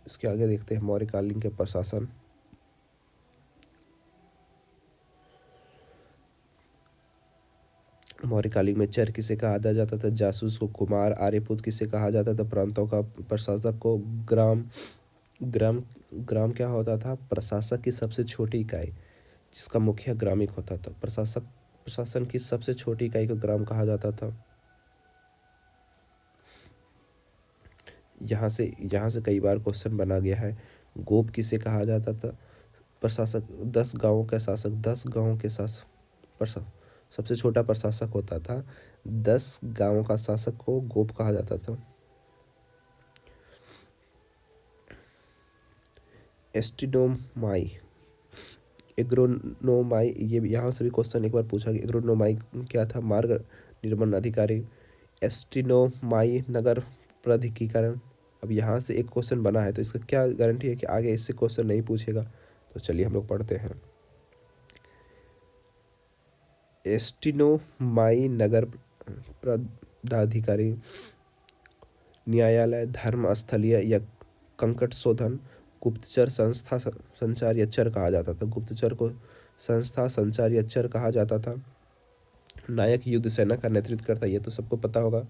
इसके आगे देखते हैं मौर्यकालीन के प्रशासन। मौर्यकालीन में चर किसे कहा जाता था? जासूस को। कुमार। आर्यपुत किसे कहा जाता था? प्रांतों का प्रशासक को। ग्राम। ग्राम। ग्राम क्या होता था? प्रशासक की सबसे छोटी इकाई जिसका मुखिया ग्रामिक होता था। प्रशासन की सबसे छोटी इकाई को ग्राम कहा जाता था। यहाँ से कई बार क्वेश्चन बना गया है। गोप किसे कहा जाता था? प्रशासक। 10 गांवों का शासक। 10 गांवों के शासक। प्रशा सबसे छोटा प्रशासक होता था। 10 गांवों का शासक को गोप कहा जाता था। एस्ट्रोनोमाई। एग्रोनोमाई, ये यहाँ से भी क्वेश्चन एक बार पूछा गया। एग्रोनोमाई क्या था? मार्ग निर्माण अधिकारी। एस्ट्रोनोमाई नगर प्राधिकरण। अब यहाँ से एक क्वेश्चन बना है तो इसका क्या गारंटी है कि आगे इससे क्वेश्चन नहीं पूछेगा? तो चलिए हम लोग पढ़ते हैं। एस्ट्रोनोमाई नगर प्राधिकारी। न्यायालय। धर्म स्थलीय या कंकट शोधन। गुप्तचर संस्था संचार या चर कहा जाता था। गुप्तचर को संस्था संचार या चर कहा जाता था। नायक युद्ध सेना का नेतृत्व करता, ये तो सबको पता होगा।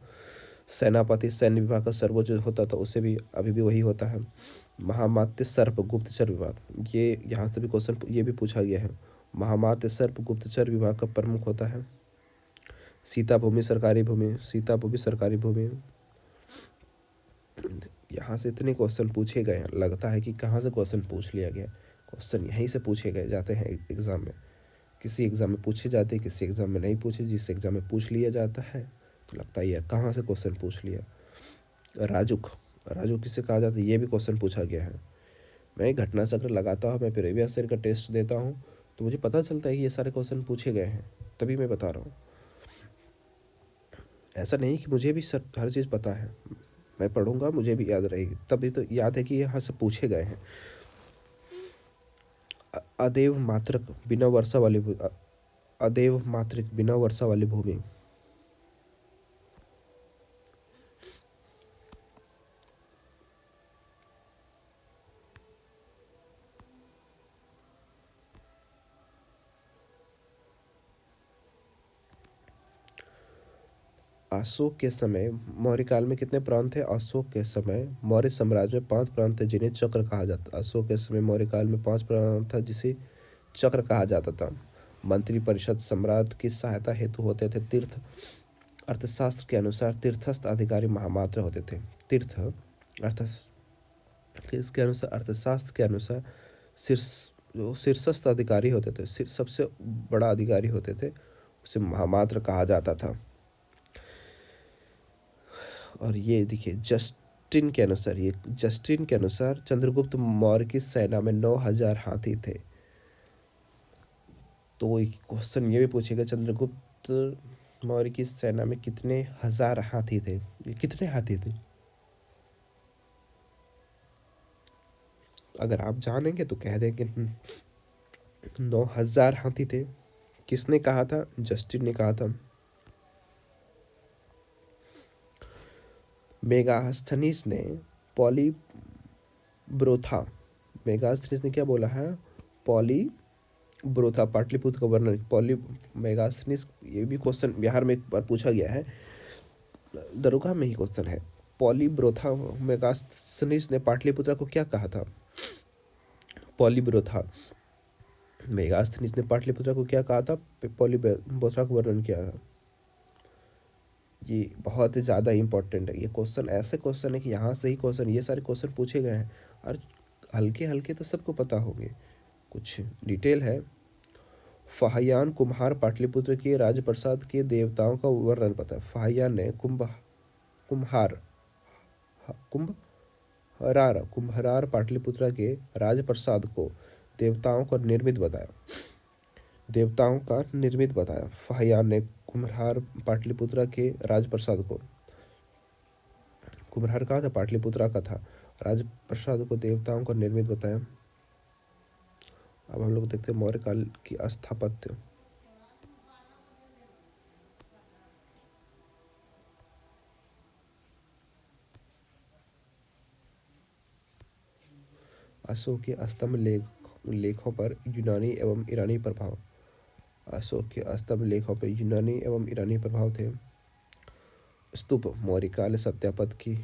सेनापति सैन्य विभाग का सर्वोच्च होता था, उसे भी अभी भी वही होता है। महामात्य सर्प गुप्तचर विभाग, ये यहाँ से भी क्वेश्चन ये भी पूछा गया है। महामात्य सर्प गुप्तचर विभाग का प्रमुख होता है। सीता भूमि सरकारी भूमि। सीता भूमि सरकारी भूमि। यहाँ से इतने क्वेश्चन पूछे गए हैं, लगता है कि कहाँ से क्वेश्चन पूछ लिया गया। क्वेश्चन यहीं से पूछे गए जाते हैं एग्जाम में। किसी एग्जाम में पूछे जाते हैं, किसी एग्जाम में नहीं पूछे। जिस एग्जाम में पूछ लिया जाता है तो लगता है यार कहाँ से क्वेश्चन पूछ लिया। राजुक। राजुक किसे कहा जाता है? ये भी क्वेश्चन पूछा गया है। मैं घटना चक्र लगाता हूँ, मैं प्रीवियस ईयर का टेस्ट देता हूँ तो मुझे पता चलता है कि ये सारे क्वेश्चन पूछे गए हैं, तभी मैं बता रहा हूँ। ऐसा नहीं कि मुझे भी सर हर चीज़ पता है, मैं पढ़ूंगा मुझे भी याद रहेगी, तभी तो याद है कि यहाँ से पूछे गए हैं। अदेव मात्रक बिना वर्षा वाली अदेव मातृक बिना वर्षा वाली भूमि। अशोक के समय मौर्य काल में कितने प्रांत थे? अशोक के समय मौर्य साम्राज्य में 5 प्रांत थे जिन्हें चक्र कहा जाता। अशोक के समय मौर्य काल में 5 प्रांत था जिसे चक्र कहा जाता था। मंत्री परिषद सम्राट की सहायता हेतु होते थे। तीर्थ। अर्थशास्त्र के अनुसार तीर्थस्थ अधिकारी महामात्र होते थे। तीर्थ अर्थ इसके अनुसार अर्थशास्त्र के अनुसार शीर्ष जो शीर्षस्थ अधिकारी होते थे, सबसे बड़ा अधिकारी होते थे, उसे महामात्र कहा जाता था। और ये देखिए जस्टिन के अनुसार चंद्रगुप्त मौर्य की सेना में 9,000 हाथी थे। तो एक क्वेश्चन ये भी पूछेगा चंद्रगुप्त मौर्य की सेना में कितने हजार हाथी थे? ये कितने हाथी थे? अगर आप जानेंगे तो कह देंगे 9,000 हाथी थे। किसने कहा था? जस्टिन ने कहा था। मेगास्थनीस ने पॉलीब्रोथा मेगास्थनीस ने क्या बोला है? पॉलीब्रोथा पाटलिपुत्र का वर्णन। मेगास्थनीस, ये भी क्वेश्चन बिहार में एक बार पूछा गया है, दरोगा में ही क्वेश्चन है। पॉलीब्रोथा मेगास्थनीस ने पाटलिपुत्र को क्या कहा था? पॉलीब्रोथा मेगास्थनीस ने पाटलिपुत्र को क्या कहा था? पॉलीब्रोथा को वर्णन किया था। ये बहुत ही ज़्यादा इंपॉर्टेंट है। ये क्वेश्चन ऐसे क्वेश्चन है कि यहाँ से ही क्वेश्चन, ये सारे क्वेश्चन पूछे गए हैं और हल्के हल्के तो सबको पता होंगे, कुछ डिटेल है। फाहियान कुम्हार पाटलिपुत्र के राजप्रसाद के देवताओं का वर्णन पता है। फाहियान ने कुम्हार कुम्हरार पाटलिपुत्र के राजप्रसाद को देवताओं का निर्मित बताया। फाहियान ने कुम्हार पाटलिपुत्र के राजप्रसाद को, कुम्हार कहाँ था? पाटलिपुत्रा का था। राजप्रसाद को देवताओं का निर्मित बताया। अब हम लोग देखते हैं मौर्य काल की स्थापत्य। अशोक के स्तंभ लेखों पर यूनानी एवं ईरानी प्रभाव। अशोक के स्तंभ लेखों पर यूनानी एवं ईरानी प्रभाव थे। स्तूप मौर्यकाल सत्यापद की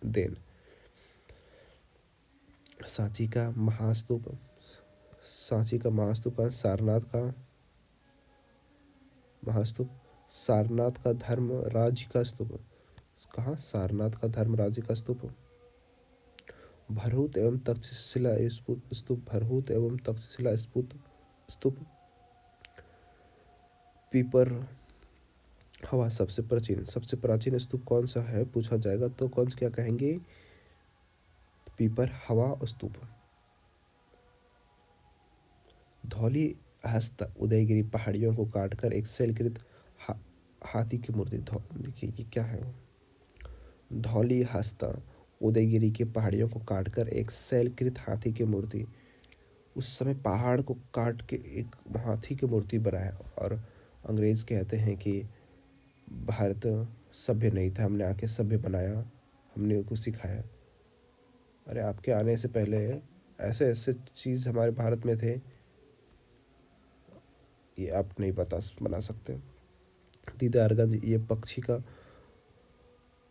देन। सांची का महास्तूप। सांची का महास्तूप का सारनाथ का महास्तूप। सारनाथ का धर्म राज्य का स्तूप। कहाँ? सारनाथ का धर्म राज्य का स्तूप। भरहुत एवं तक्षशिला स्तूप। भरहुत एवं तक्षशिला स्तूप। पीपर हवा सबसे प्राचीन स्तूप कौन सा है पूछा जाएगा तो कौन सा क्या कहेंगे? पीपर हवा स्तूप। धौली हस्त उदयगिरी पहाड़ियों को काटकर एक शैलकृत हाथी की मूर्ति। देखिए ये क्या है? धौली हस्त उदयगिरी की पहाड़ियों को काटकर एक शैलकृत हाथी की मूर्ति। उस समय पहाड़ को काट के एक हाथी की मूर्ति बनाया और अंग्रेज कहते हैं कि भारत सभ्य नहीं था, हमने आके सभ्य बनाया, हमने उनको सिखाया। अरे आपके आने से पहले ऐसे ऐसे चीज़ हमारे भारत में थे, ये आप नहीं बना सकते। दीदारगंज ये पक्षी का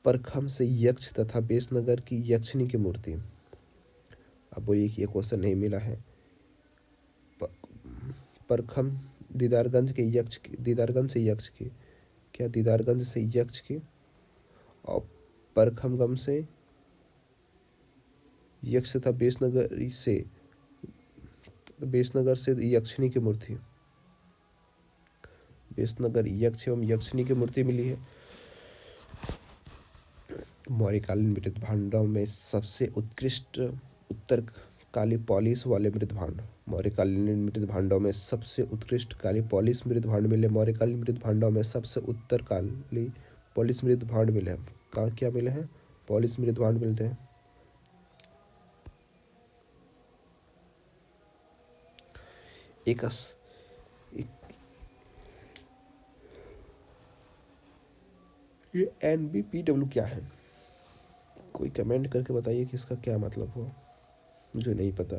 परखम से यक्ष तथा बेसनगर की यक्षिणी की मूर्ति। अब बोलिए कि ये क्वेश्चन नहीं मिला है। परखम दीदारगंज से यक्ष की, क्या दीदारगंज से यक्ष की? और परखमगम से यक्ष तथा बेसनगर से यक्षिणी की मूर्ति। बेसनगर यक्ष एवं यक्षिणी की मूर्ति मिली है। मौर्यकालीन मृत भांडों में सबसे उत्कृष्ट उत्तरकाली पॉलिश वाले मृत भांड। मौर्यकालीन मृत भांडों में सबसे उत्कृष्ट काली पॉलिश मृत भांड मिले। मौर्यकालीन मृत भांडों में सबसे उत्तरकाली पॉलिश मृत भांड मिले। कहाँ क्या मिले हैं? पॉलिश मृत भांड मिलते हैं। ये NBPW क्या है? कोई कमेंट करके बताइए कि इसका क्या मतलब हुआ, मुझे नहीं पता।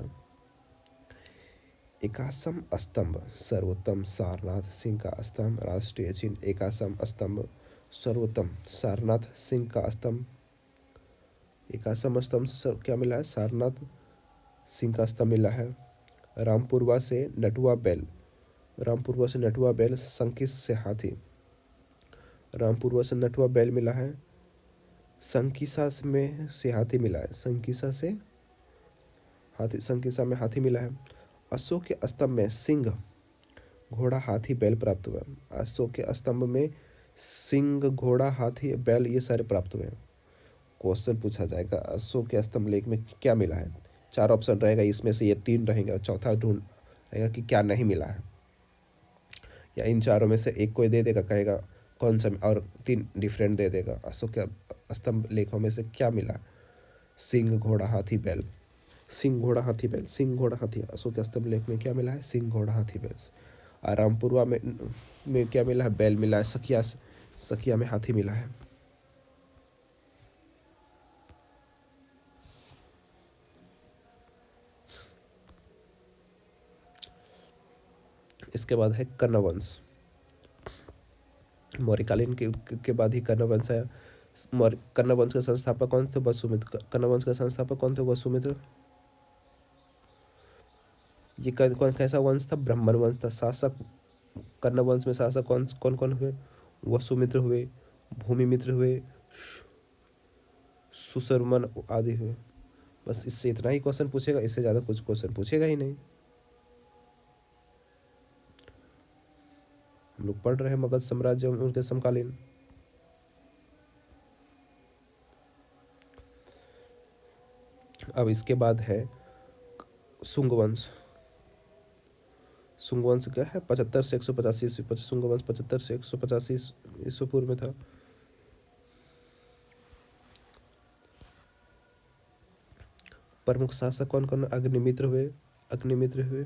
एकासम स्तंभ सर्वोत्तम सारनाथ सिंह का स्तंभ राष्ट्रीय चिन्ह। एकासम स्तंभ सर्वोत्तम सारनाथ सिंह का स्तंभ। एकासम स्तंभ क्या मिला है? सारनाथ सिंह का स्तंभ मिला है। रामपुरवा से नटुआ बैल संकिस से हाथी। रामपुरवा से नटुआ बैल मिला है। संकिसा में से हाथी मिला है। संकिसा में हाथी मिला है। अशोक के स्तंभ में सिंह घोड़ा हाथी बैल प्राप्त हुआ। अशोक के स्तंभ में सिंह घोड़ा हाथी बैल ये सारे प्राप्त हुए। क्वेश्चन पूछा जाएगा अशोक के स्तंभ लेख में क्या मिला है? 4 ऑप्शन रहेगा, इसमें से ये 3 रहेंगे और चौथा ढूंढ रहेगा कि क्या नहीं मिला है, या इन चारों में से एक कोई दे देगा, कहेगा कौन सा, और 3 डिफरेंट दे देगा। अशोक के स्तंभ लेखों में से क्या मिला? सिंह घोड़ा हाथी बैल। सिंह घोड़ा हाथी बैल, सिंह घोड़ा हाथी। अशोक के स्तंभ लेख में क्या मिला है? सिंह घोड़ा हाथी बैल। रामपुरवा में क्या मिला है? बैल मिला है। सखिया में हाथी मिला है। इसके बाद है कर्ण वंश। मौर्यकालीन के बाद ही कर्ण वंश आया। कर्ण वंश के संस्थापक कौन थे? वसुमित्र। कर्ण वंश के संस्थापक कौन थे? वसुमित्र। ये कौन कैसा वंश था? ब्राह्मण वंश था। शासक कर्ण वंश में शासक कौन कौन हुए? वसुमित्र हुए, भूमिमित्र हुए, सुशर्मन आदि हुए। बस इससे इतना ही क्वेश्चन पूछेगा, इससे ज़्यादा कुछ क्वेश्चन पूछेगा ही नहीं। हम लोग पढ़ रहे हैं मगध साम्राज्य उनके समकालीन। अब इसके बाद है शुंग वंश। शुंग वंश क्या है? 75 से 185 ईस्वी। शुंग वंश 75 से 185 ईस्वी पूर्व में था। प्रमुख शासक कौन कौन? अग्निमित्र हुए,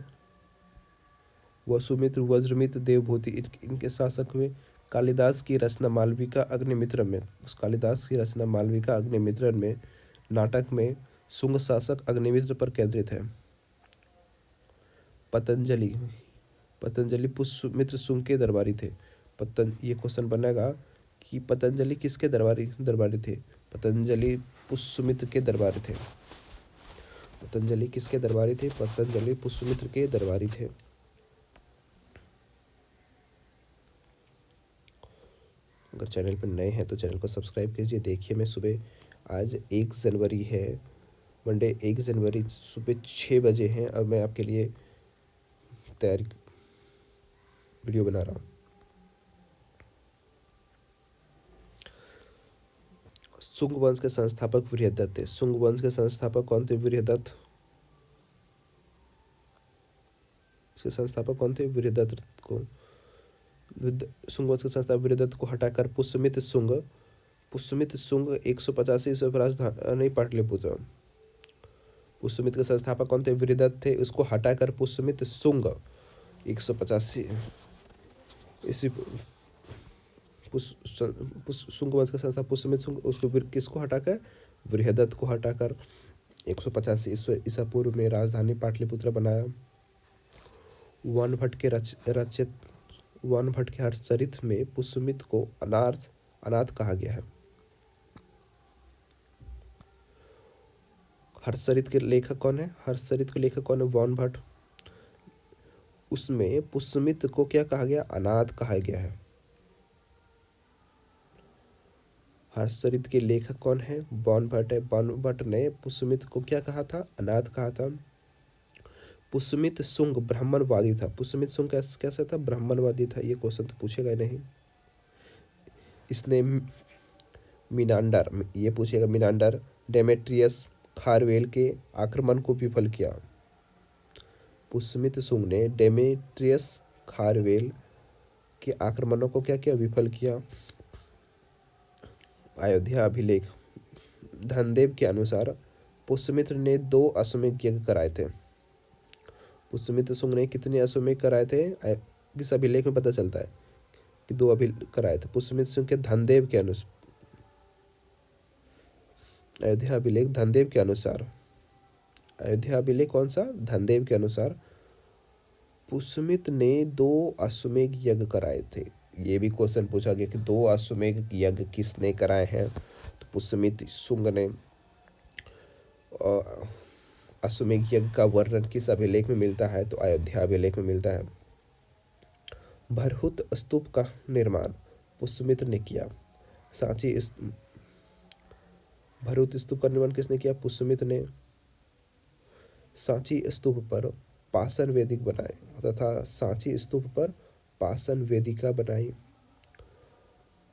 वसुमित्र, वज्रमित्र, देवभूति इनके शासक हुए। कालिदास की रचना मालविका अग्निमित्र में नाटक में शुंग शासक अग्निमित्र पर केंद्रित है। पतंजलि पतंजलि पुष्यमित्र शुंग के दरबारी थे। ये क्वेश्चन बनेगा कि पतंजलि किसके दरबारी थे। पतंजलि पुष्यमित्र के दरबारी थे। पतंजलि किसके दरबारी थे। पतंजलि पुष्यमित्र के दरबारी थे। अगर चैनल पर नए हैं तो चैनल को सब्सक्राइब कीजिए। देखिए मैं सुबह आज 1 जनवरी है, मंडे 1 जनवरी सुबह 6 बजे हैं और मैं आपके लिए तैयारी वीडियो बना रहा हूँ। शुंग वंश के संस्थापक बृहदत्त थे। शुंग वंश के संस्थापक कौन थे। बृहदत्त। इसके संस्थापक कौन थे। बृहदत्त को शुंग वंश के संस्थापक बृहदत्त को हटाकर पुष्यमित्र शुंग 185 ईस्वी पर राजधानी पाटलिपुत्र। पुष्यमित्र के संस्थापक कौन थे। बृहदत्त थे। उसको हटाकर पुष्यमित्र शुंग 185 ईस्वी शुंग वंश का संस्थापक पुष्यमित्र शुंग उसको किसको हटाकर बृहदत्त को हटाकर 185 ईसा पूर्व में राजधानी पाटलिपुत्र बनाया। वानभट्ट के हर्षचरित में पुष्यमित्र को अनाथ कहा गया है। हर्षचरित के लेखक कौन है। हर्षचरित के लेखक कौन है। वानभट्ट। उसमें पुष्यमित्र को क्या कहा गया। अनाथ कहा गया है। हर्षचरित के लेखक कौन है। वानभट्ट है। वानभट्ट ने पुष्यमित्र को क्या कहा था। अनाथ कहा था। पुष्यमित्र शुंग ब्राह्मणवादी था। पुष्यमित्र शुंग कैसा था। ब्राह्मणवादी था। ये क्वेश्चन तो पूछेगा ही नहीं। इसने मिनांडर ये पूछेगा मिनांडर डेमेट्रियस खारवेल के आक्रमण को विफल किया। पुष्यमित्र शुंग ने डेमेट्रियस खारवेल के आक्रमणों को क्या किया। विफल किया। अयोध्या अभिलेख धनदेव के अनुसार पुष्यमित्र ने 2 अश्वमेध यज्ञ कराए थे। पुष्यमित्र शुंग ने कितने अश्वमेध कराए थे। किस अभिलेख में पता चलता है कि 2 कराए थे। पुष्यमित्र शुंग के धनदेव के अनुसार अयोध्या अभिलेख धनदेव के अनुसार अयोध्या अभिलेख कौन सा। धनदेव के अनुसार पुष्यमित्र ने 2 अश्वमेध यज्ञ कराए थे। ये भी क्वेश्चन पूछा गया कि 2 अश्वमेध यज्ञ किसने कराए हैं। तो पुष्यमित्र शुंग ने। अश्वमेध यज्ञ का वर्णन किस अभिलेख में मिलता है। तो अयोध्या अभिलेख में मिलता है। भरहुत स्तूप का निर्माण पुष्यमित्र ने किया। भरहुत स्तूप का निर्माण किसने किया। पुष्यमित्र ने। सांची स्तूप पर पाषाण वेदिक बनाए तथा सांची स्तूप पर पाषाण वेदिका बनाई।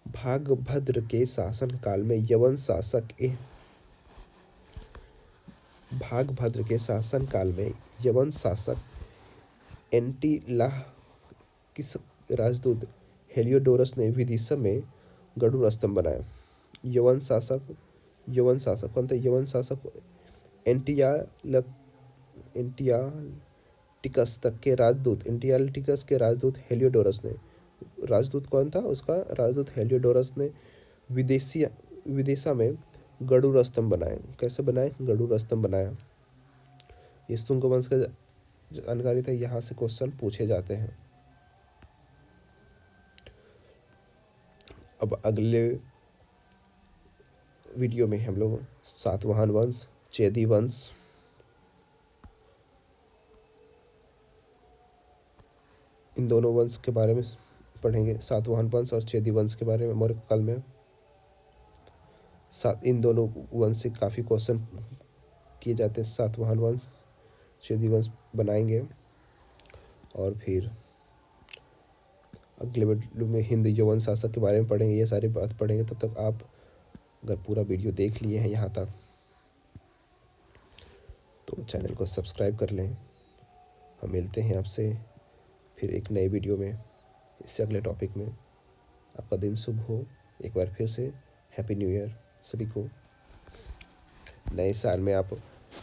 भागभद्र के शासन काल में यवन शासक एंटिलाकिस राजदूत हेलियोडोरस ने विदिशा में गरुड़ स्तंभ बनाया। यवन शासक कौन थे। यवन शासक एंटियाटिकस के राजदूत हेलियोडोरस ने। राजदूत कौन था उसका। राजदूत हेलियोडोरस ने विदिशा में गरुड़ स्तंभ बनाए। कैसे बनाए। गरुड़ स्तंभ बनाया। ये शुंग वंश का जानकारी था। यहाँ से क्वेश्चन पूछे जाते हैं। अब अगले वीडियो में हम लोग सातवाहन वंश चेदी वंश इन दोनों वंश के बारे में पढ़ेंगे। सातवाहन वंश और चेदी वंश के बारे में मौर्य काल में इन दोनों वंश से काफ़ी क्वेश्चन किए जाते हैं। सातवाहन वंश चेदी वंश बनाएंगे और फिर अगले वीडियो में हिंद यवन शासक के बारे में पढ़ेंगे। ये सारी बात पढ़ेंगे। तब तक आप अगर पूरा वीडियो देख लिए हैं यहाँ तक तो चैनल को सब्सक्राइब कर लें। हम मिलते हैं आपसे फिर एक नए वीडियो में इससे अगले टॉपिक में। आपका दिन शुभ हो। एक बार फिर से हैप्पी न्यू ईयर सभी को। नए साल में आप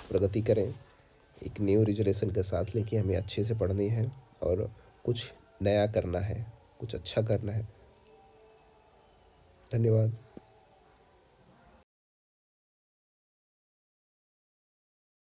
प्रगति करें। एक न्यू रिजोल्यूशन के साथ लेके हमें अच्छे से पढ़नी है और कुछ नया करना है, कुछ अच्छा करना है। धन्यवाद।